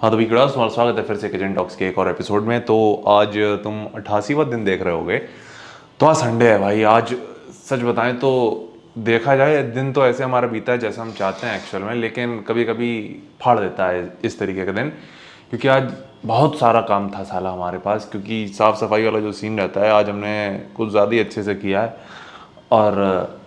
हाँ तो विक्रास, तुम्हारा स्वागत है फिर से किचन टॉक्स के एक और एपिसोड में। तो आज तुम 88वां दिन देख रहे होगे। तो आज संडे है भाई। आज सच बताएं तो देखा जाए दिन तो ऐसे हमारा बीता है जैसे हम चाहते हैं एक्चुअल में, लेकिन कभी कभी फाड़ देता है इस तरीके का दिन, क्योंकि आज बहुत सारा काम था साला हमारे पास। क्योंकि साफ़ सफाई वाला जो सीन रहता है आज हमने कुछ ज़्यादा ही अच्छे से किया है। और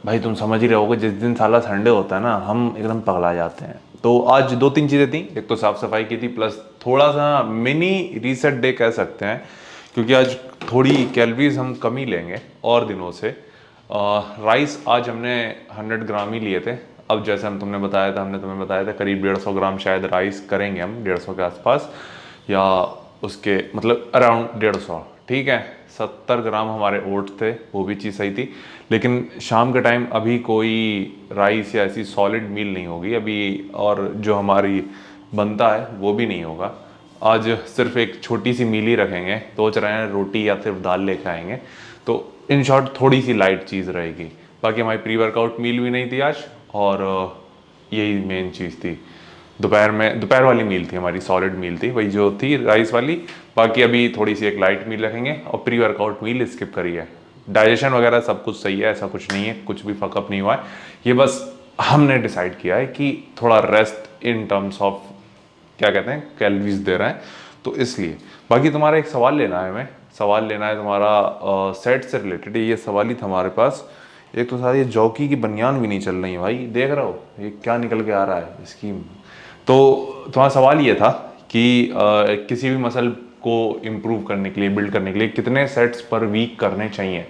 भाई तुम समझ ही रहे होगे, जिस दिन साला संडे होता है ना हम एकदम पगला जाते हैं। तो आज दो तीन चीज़ें थी। एक तो साफ़ सफाई की थी, प्लस थोड़ा सा मिनी रीसेट डे कह सकते हैं, क्योंकि आज थोड़ी कैलोरीज हम कम ही लेंगे और दिनों से। राइस आज हमने 100 ग्राम ही लिए थे। अब जैसे हमने तुम्हें बताया था करीब 150 ग्राम शायद राइस करेंगे हम, 150 के आसपास, या उसके मतलब अराउंड 150। ठीक है, 70 ग्राम हमारे ओट्स थे, वो भी चीज़ सही थी। लेकिन शाम के टाइम अभी कोई राइस या ऐसी सॉलिड मील नहीं होगी अभी, और जो हमारी बनता है वो भी नहीं होगा। आज सिर्फ एक छोटी सी मील ही रखेंगे, सोच रहे हैं रोटी या सिर्फ दाल लेकर आएंगे। तो इन शॉर्ट थोड़ी सी लाइट चीज़ रहेगी। बाकी हमारी प्री वर्कआउट मील भी नहीं थी आज, और यही मेन चीज़ थी। दोपहर वाली मील थी हमारी, सॉलिड मील थी वही जो थी राइस वाली। बाकी अभी थोड़ी सी एक लाइट मील रखेंगे और प्री वर्कआउट मील स्किप करिए। डाइजेशन वगैरह सब कुछ सही है, ऐसा कुछ नहीं है, कुछ भी फकअप नहीं हुआ है। ये बस हमने डिसाइड किया है कि थोड़ा रेस्ट इन टर्म्स ऑफ क्या कहते हैं कैलोरीज दे रहे हैं, तो इसलिए। बाकी तुम्हारा एक सवाल लेना है, हमें सवाल लेना है तुम्हारा सेट से रिलेटेड। ये सवाल ही था हमारे पास। एक तो सारी ये जॉकी की बनियान भी नहीं चल रही है भाई, देख रहे हो ये क्या निकल के आ रहा है स्कीम। तो तुम्हारा सवाल ये था कि किसी भी मसल को इम्प्रूव करने के लिए, बिल्ड करने के लिए कितने सेट्स पर वीक करने चाहिए।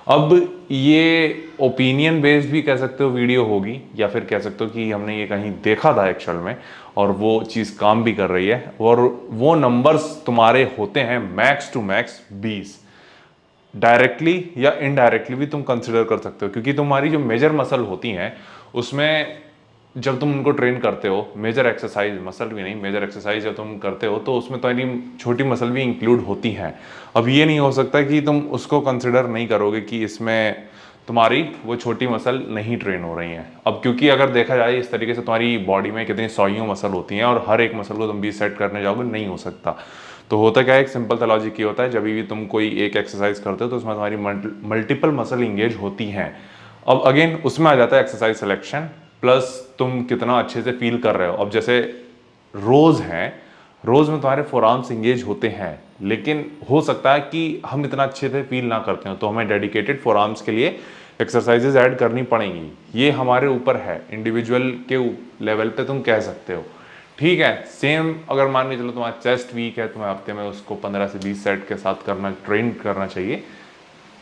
अब ये ओपिनियन बेस्ड भी कह सकते हो वीडियो होगी, या फिर कह सकते हो कि हमने ये कहीं देखा था एक्चुअल में और वो चीज़ काम भी कर रही है। और वो नंबर्स तुम्हारे होते हैं मैक्स टू मैक्स 20। डायरेक्टली या इनडायरेक्टली भी तुम कंसिडर कर सकते हो, क्योंकि तुम्हारी जो मेजर मसल होती हैं उसमें जब तुम उनको ट्रेन करते हो, मेजर एक्सरसाइज मसल भी नहीं, मेजर एक्सरसाइज जब तुम करते हो तो उसमें तुम्हारी छोटी मसल भी इंक्लूड होती हैं। अब ये नहीं हो सकता कि तुम उसको कंसिडर नहीं करोगे कि इसमें तुम्हारी वो छोटी मसल नहीं ट्रेन हो रही हैं। अब क्योंकि अगर देखा जाए इस तरीके से तुम्हारी बॉडी में कितनी सौ मसल होती हैं और हर एक मसल को तुम 20 सेट करने जाओगे, नहीं हो सकता। तो होता क्या है, एक सिंपल सा लॉजिक ये होता है, जब भी तुम कोई एक एक्सरसाइज करते हो तो उसमें तुम्हारी मल्टीपल मसल इंगेज होती हैं। अब अगेन उसमें आ जाता है एक्सरसाइज सिलेक्शन, प्लस तुम कितना अच्छे से फील कर रहे हो। अब जैसे रोज़ हैं, रोज़ में तुम्हारे फोरआर्म्स इंगेज होते हैं, लेकिन हो सकता है कि हम इतना अच्छे से फील ना करते हो, तो हमें डेडिकेटेड फोरआर्म्स के लिए एक्सरसाइजेज ऐड करनी पड़ेंगी। ये हमारे ऊपर है, इंडिविजुअल के लेवल पे तुम कह सकते हो। ठीक है, सेम अगर मान के चलो तुम्हारा चेस्ट वीक है, तुम्हें हफ्ते में उसको 15 से 20 सेट के साथ करना, ट्रेन करना चाहिए।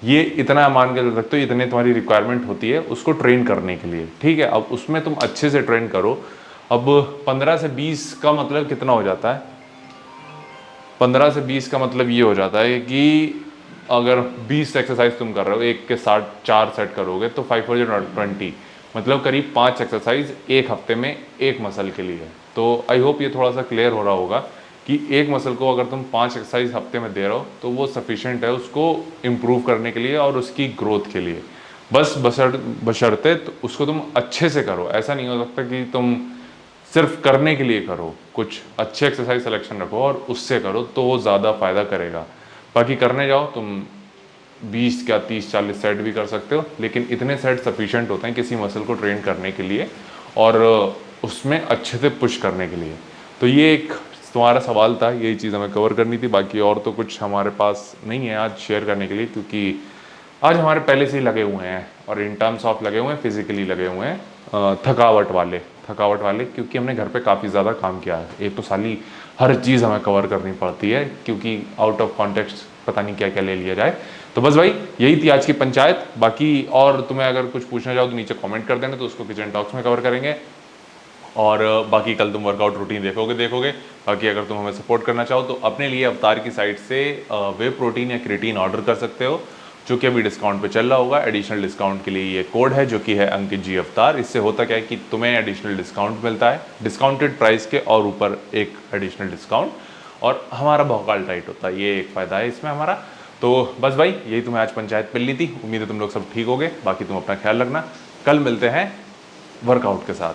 ये इतना मान के चल सकते हो, इतने तुम्हारी रिक्वायरमेंट होती है उसको ट्रेन करने के लिए। ठीक है, अब उसमें तुम अच्छे से ट्रेन करो। अब 15 से 20 का मतलब कितना हो जाता है? 15 से 20 का मतलब ये हो जाता है कि अगर 20 एक्सरसाइज तुम कर रहे हो, एक के साथ 4 सेट करोगे तो 5 4 20, मतलब करीब 5 एक्सरसाइज एक हफ्ते में एक मसल के लिए। तो आई होप ये थोड़ा सा क्लियर हो रहा होगा कि एक मसल को अगर तुम 5 एक्सरसाइज हफ्ते में दे रहे हो तो वो सफिशिएंट है उसको इम्प्रूव करने के लिए और उसकी ग्रोथ के लिए। बस बशर्ते तो उसको तुम अच्छे से करो। ऐसा नहीं हो सकता कि तुम सिर्फ करने के लिए करो, कुछ अच्छे एक्सरसाइज सिलेक्शन रखो और उससे करो, तो वो ज़्यादा फायदा करेगा। बाकी करने जाओ तुम 20 क्या 30 40 सेट भी कर सकते हो, लेकिन इतने सेट सफिशिएंट होते हैं किसी मसल को ट्रेन करने के लिए और उसमें अच्छे से पुश करने के लिए। तो ये एक तुम्हारा सवाल था, यही चीज़ हमें कवर करनी थी। बाकी और तो कुछ हमारे पास नहीं है आज शेयर करने के लिए, क्योंकि आज हमारे पहले से ही लगे हुए हैं, और इन टर्म्स ऑफ लगे हुए हैं, फिजिकली लगे हुए हैं, थकावट वाले, क्योंकि हमने घर पे काफ़ी ज़्यादा काम किया है। एक तो साली हर चीज़ हमें कवर करनी पड़ती है, क्योंकि आउट ऑफ कॉन्टेक्स्ट पता नहीं क्या क्या ले लिया जाए। तो बस भाई यही थी आज की पंचायत। बाकी और तुम्हें अगर कुछ पूछना चाहो तो नीचे कमेंट कर देना, तो उसको किचन टॉक्स में कवर करेंगे। और बाकी कल तुम वर्कआउट रूटीन देखोगे। बाकी अगर तुम हमें सपोर्ट करना चाहो तो अपने लिए अवतार की साइट से वे प्रोटीन या क्रिएटिन ऑर्डर कर सकते हो, जो कि अभी डिस्काउंट पे चल रहा होगा। एडिशनल डिस्काउंट के लिए ये कोड है जो कि है अंकित जी अवतार। इससे होता क्या है कि तुम्हें एडिशनल डिस्काउंट मिलता है, डिस्काउंटेड प्राइस के और ऊपर एक एडिशनल डिस्काउंट, और हमारा भौकाल टाइट होता है। ये एक फ़ायदा है इसमें हमारा। तो बस भाई यही तुम्हें आज पंचायत मिलनी थी। उम्मीद है तुम लोग सब ठीक होगे। बाकी तुम अपना ख्याल रखना, कल मिलते हैं वर्कआउट के साथ।